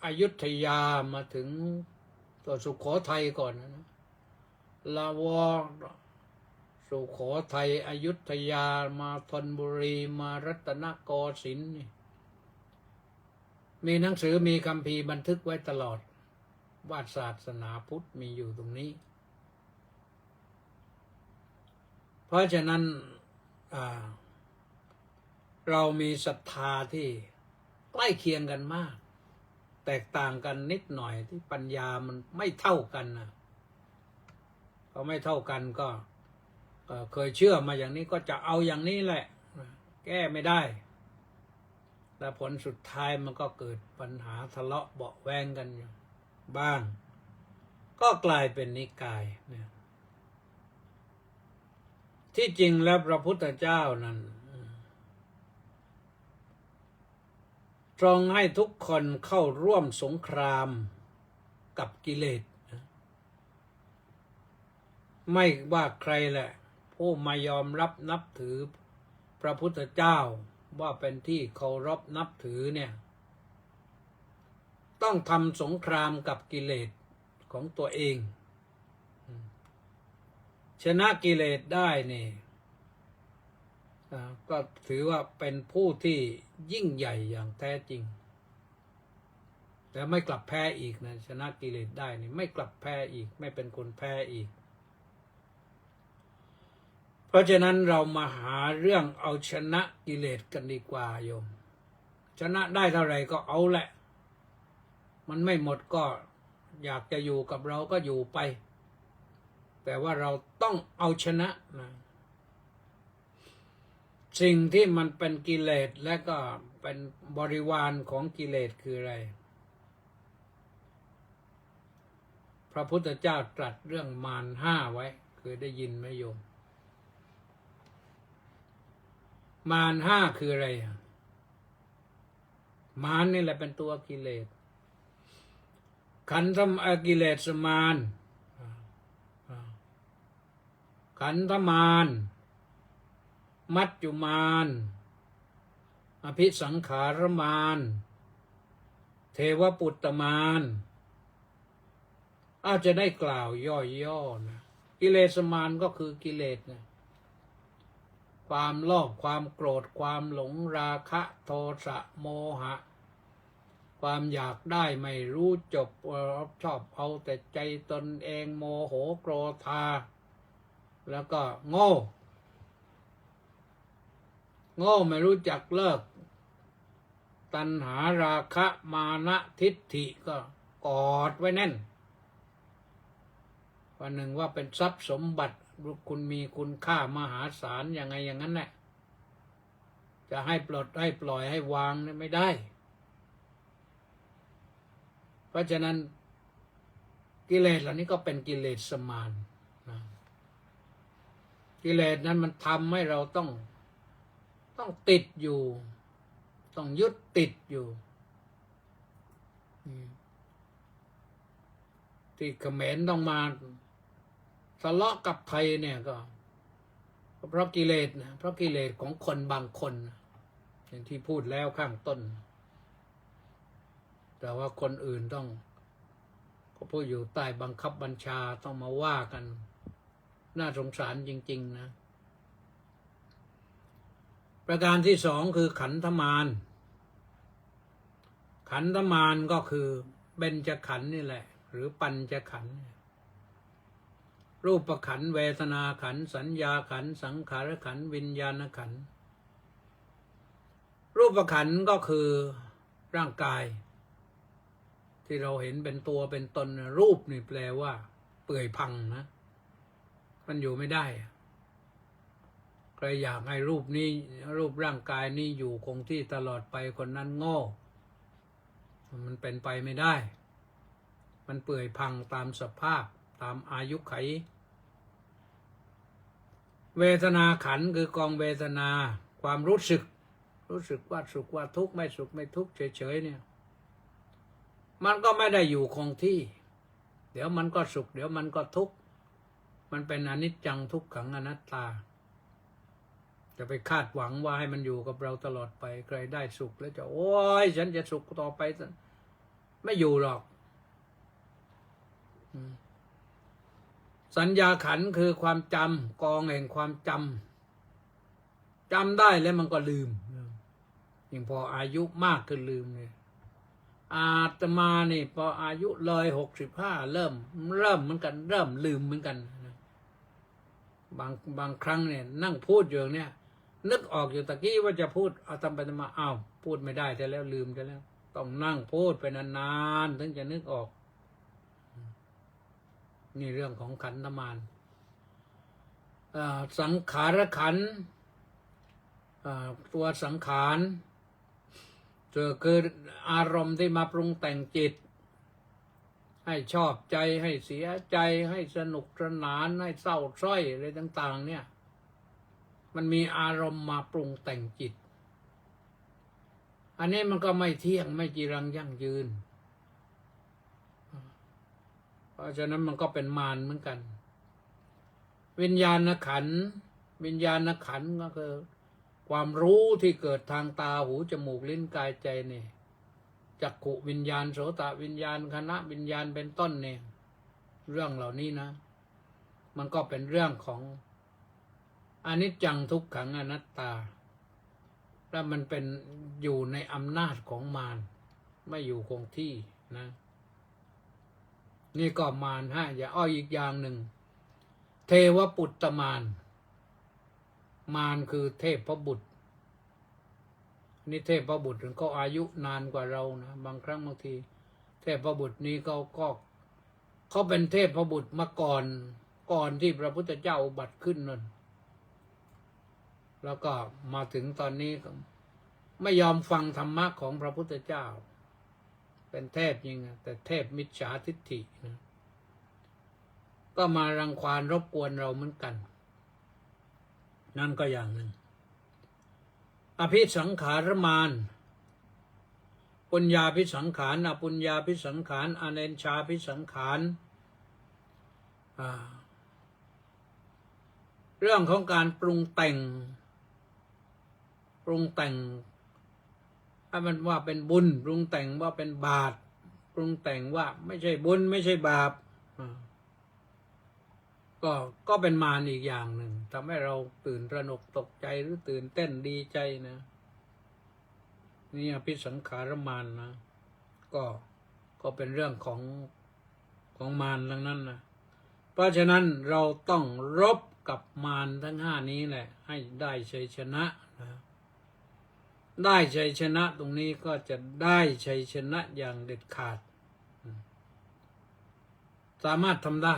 S3: อยุธยามาถึงตัวสุโขทัยก่อนนะละโวสุโขทัยอยุธยามาธนบุรีมารัตนโกสินทร์มีหนังสือมีคัมภีร์บันทึกไว้ตลอดว่าศาสนาพุทธมีอยู่ตรงนี้เพราะฉะนั้นเรามีศรัทธาที่ใกล้เคียงกันมากแตกต่างกันนิดหน่อยที่ปัญญามันไม่เท่ากันนะพอไม่เท่ากันก็เคยเชื่อมาอย่างนี้ก็จะเอาอย่างนี้แหละแก้ไม่ได้และผลสุดท้ายมันก็เกิดปัญหาทะเลาะเบาะแว้งกันอยู่บ้างก็กลายเป็นนิกายเนี่ยที่จริงแล้วพระพุทธเจ้านั้นตรงให้ทุกคนเข้าร่วมสงครามกับกิเลสไม่ว่าใครแหละผู้มายอมรับนับถือพระพุทธเจ้าว่าเป็นที่เคารพนับถือเนี่ยต้องทำสงครามกับกิเลสของตัวเองชนะกิเลสได้นี่ก็ถือว่าเป็นผู้ที่ยิ่งใหญ่อย่างแท้จริงแต่ไม่กลับแพ้อีกนะชนะกิเลสได้นี่ไม่กลับแพ้อีกไม่เป็นคนแพ้อีกเพราะฉะนั้นเรามาหาเรื่องเอาชนะกิเลสกันดีกว่าโยมชนะได้เท่าไหร่ก็เอาแหละมันไม่หมดก็อยากจะอยู่กับเราก็อยู่ไปแต่ว่าเราต้องเอาชนะนะสิ่งที่มันเป็นกิเลสและก็เป็นบริวารของกิเลสคืออะไรพระพุทธเจ้าตรัสเรื่องมาร5ไว้เคยได้ยินไหมโยมมาร5คืออะไรมารนี่แหละเป็นตัวกิเลสขันธกิเลสมารขันธมารมัจจุมาร ภิสังขารมารเทวปุตตมารอาจจะได้กล่าวย่อๆนะกิเลสมารก็คือกิเลสนะความโลภความโกรธความหลงราคะโทสะโมหะความอยากได้ไม่รู้จบชอบเอาแต่ใจตนเองโมโหโกรธาแล้วก็โง่ไม่รู้จักเลิกตัณหาราคะมานะทิฏฐิก็กอดไว้แน่นวันหนึ่งว่าเป็นทรัพย์สมบัติคุณมีคุณค่ามหาศาลยังไงอย่างนั้นแหละจะให้ปลดให้ปล่อยให้วางไม่ได้เพราะฉะนั้นกิเลสเหล่านี้ก็เป็นกิเลสมารนะกิเลสนั้นมันทำให้เราต้องติดอยู่ต้องยึดติดอยู่ที่เขมรต้องมาทะเลาะกับไทยเนี่ยก็เพราะกิเลสนะเพราะกิเลสของคนบางคนอย่างที่พูดแล้วข้างต้นแต่ว่าคนอื่นต้องก็ผู้อยู่ใต้บังคับบัญชาต้องมาว่ากันน่าสงสารจริงๆนะประการที่สองคือขันธมารขันธมารก็คือเบญจขันธ์นี่แหละหรือปัญจขันธ์รูปขันธ์เวทนาขันธ์สัญญาขันธ์สังขารขันธ์วิญญาณขันธ์รูปขันธ์ก็คือร่างกายที่เราเห็นเป็นตัวเป็นตนรูปนี่แปลว่าเปื่อยพังนะมันอยู่ไม่ได้ใครอยากให้รูปนี้รูปร่างกายนี้อยู่คงที่ตลอดไปคนนั้นโง่มันเป็นไปไม่ได้มันเปื่อยพังตามสภาพตามอายุไขเวทนาขันธ์คือกองเวทนาความรู้สึกว่าสุขว่าทุกข์ไม่สุขไม่ทุกข์เฉยๆเนี่ยมันก็ไม่ได้อยู่คงที่เดี๋ยวมันก็สุขเดี๋ยวมันก็ทุกข์มันเป็นอนิจจังทุกขังอนัตตาจะไปคาดหวังว่าให้มันอยู่กับเราตลอดไปใครได้สุขแล้วจะโอ้ยฉันจะสุขต่อไปไม่อยู่หรอกสัญญาขันธ์คือความจำกองแห่งความจำได้แล้วมันก็ลืมยิ่งพออายุมากขึ้นลืมเนี่ยอาตมานี่พออายุเลย65เริ่มเหมือนกันเริ่มลืมเหมือนกันบางครั้งเนี่ยนั่งพูดอยู่เนี่ยนึกออกอยู่ตะกี้ว่าจะพูดเอาทำไปทำมาอ้าวพูดไม่ได้แต่แล้วลืมแต่แล้วต้องนั่งพูดไปนานๆถึงจะนึกออกนี่เรื่องของขันธมารสังขารขันธ์ตัวสังขารคืออารมณ์ที่มาปรุงแต่งจิตให้ชอบใจให้เสียใจให้สนุกสนานให้เศร้าส้อยอะไรต่างๆเนี่ยมันมีอารมณ์มาปรุงแต่งจิตอันนี้มันก็ไม่เที่ยงไม่จีรังยั่งยืนเพราะฉะนั้นมันก็เป็นมารเหมือนกันวิญญาณขันธ์ก็คือความรู้ที่เกิดทางตาหูจมูกลิ้นกายใจนี่จักขุวิญญาณโสตวิญญาณคณะวิญญาณเป็นต้นเนี่ยเรื่องเหล่านี้นะมันก็เป็นเรื่องของอนิจจังทุกขังอนัตตาแล้วมันเป็นอยู่ในอำนาจของมารไม่อยู่คงที่นะนี่ก็มารอย่าอ้อยอีกอย่างหนึ่งเทวปุตตมารคือเทพบุตรนี่เทพบุตรเขาอายุนานกว่าเรานะบางครั้งบางทีเทพบุตรนี้เขาเป็นเทพบุตรมาก่อนที่พระพุทธเจ้าอุบัติขึ้นนั่นแล้วก็มาถึงตอนนี้ไม่ยอมฟังธรรมะของพระพุทธเจ้าเป็นเทพจริงแต่เทพมิจฉาทิฏฐินะก็มารังควานรบกวนเราเหมือนกันนั่นก็อย่างหนึ่งอภิสังขารมารปุญญาภิสังขารอปุญญาภิสังขารอเนญชาภิสังขารเรื่องของการปรุงแต่ง ให้มันว่าเป็นบุญปรุงแต่งว่าเป็นบาปปรุงแต่งว่าไม่ใช่บุญไม่ใช่บาปก็เป็นมารอีกอย่างหนึ่งทำให้เราตื่นตระหนกตกใจหรือตื่นเต้นดีใจนะนี่อภิสังขารมารนะก็เป็นเรื่องของมารทั้งนั้นนะเพราะฉะนั้นเราต้องรบกับมารทั้งห้านี้แหละให้ได้ชัยชนะนะได้ชัยชนะตรงนี้ก็จะได้ชัยชนะอย่างเด็ดขาดสามารถทำได้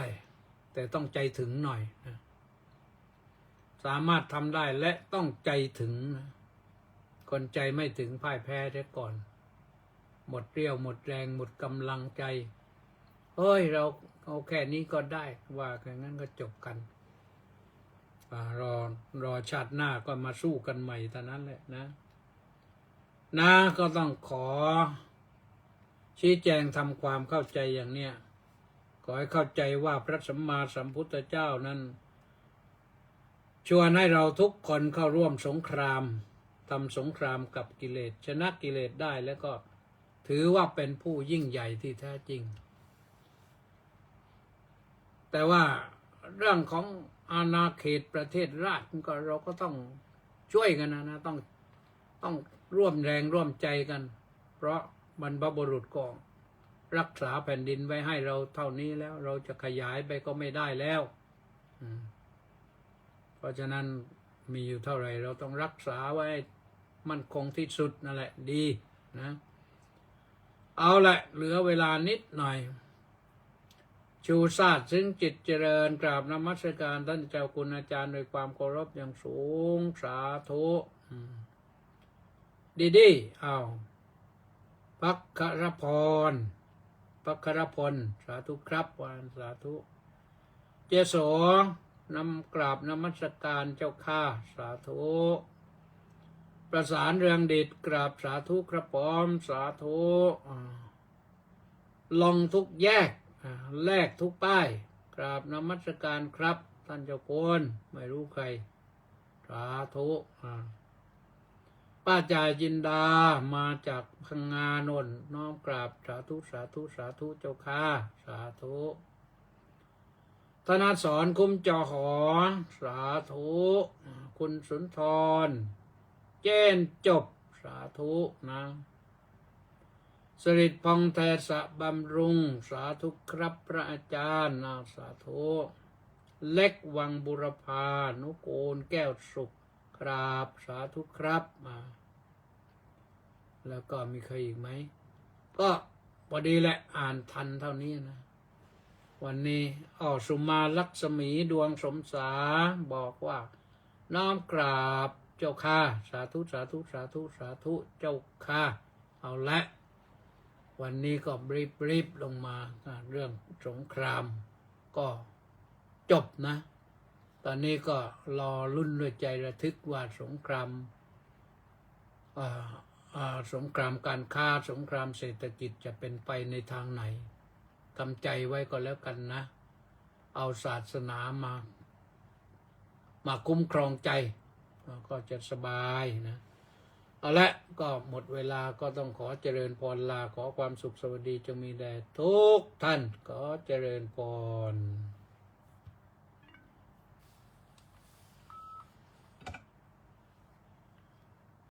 S3: แต่ต้องใจถึงหน่อยนะสามารถทำได้และต้องใจถึงนะคนใจไม่ถึงพ่ายแพ้เสียก่อนหมดเรี่ยวหมดแรงหมดกำลังใจเฮ้ยเราเอาแค่นี้ก็ได้ว่าแค่นั้นก็จบกันรอชาติหน้าก็มาสู้กันใหม่เท่านั้นแหละนะก็ต้องขอชี้แจงทำความเข้าใจอย่างเนี้ยขอให้เข้าใจว่าพระสัมมาสัมพุทธเจ้านั้นชวนให้เราทุกคนเข้าร่วมสงครามทำสงครามกับกิเลสชนะกิเลสได้แล้วก็ถือว่าเป็นผู้ยิ่งใหญ่ที่แท้จริงแต่ว่าเรื่องของอาณาเขตประเทศราชก็เราก็ต้องช่วยกันนะต้องร่วมแรงร่วมใจกันเพราะบรรพบุรุษก็รักษาแผ่นดินไว้ให้เราเท่านี้แล้วเราจะขยายไปก็ไม่ได้แล้วเพราะฉะนั้นมีอยู่เท่าไหร่เราต้องรักษาไว้มั่นคงที่สุดนั่นแหละดีนะเอาละเหลือเวลานิดหน่อยชูชาติซึ่งจิตเจริญกราบนมัสการท่านเจ้าคุณอาจารย์โดยความเคารพอย่างสูงสาธุดีเอาพักครพรสาธุครับวานสาธุเจโสนำกราบนมัสการเจ้าข้าสาธุประสานเรืองเดชกราบสาธุครับพร้อมสาธุลงทุกแยกแลกทุกป้ายกราบนมัสการครับท่านเจ้าคุณไม่รู้ใครสาธุป้าจ่ายจินดามาจากพังงานนน้อมกราบสาธุเจ้าค่ะสาธุธนาสอนคุ้มจอหอสาธุคุณสุนทรเจนจบสาธุนะสริตพองแทสะบำรุงสาธุครับพระอาจารย์นะสาธุเล็กวังบุรพานุกูลแก้วสุขกราบสาธุครับแล้วก็มีใครอีกไหมก็พอดีแหละอ่านทันเท่านี้นะวันนี้สุมาลักษมีดวงสมสาบอกว่าน้อมกราบเจ้าค่ะสาธุเจ้าค่ะเอาละวันนี้ก็รีบลงมาเรื่องสงครามก็จบนะตอนนี้ก็รอลุ้นด้วยใจระทึกว่าสงครามการค้าสงครามเศรษฐกิจจะเป็นไปในทางไหนทำใจไว้ก็แล้วกันนะเอาศาสนามาคุ้มครองใจก็จะสบายนะเอาละก็หมดเวลาก็ต้องขอเจริญพรลาขอความสุขสวัสดีจงมีแด่ทุกท่านขอเจริญพร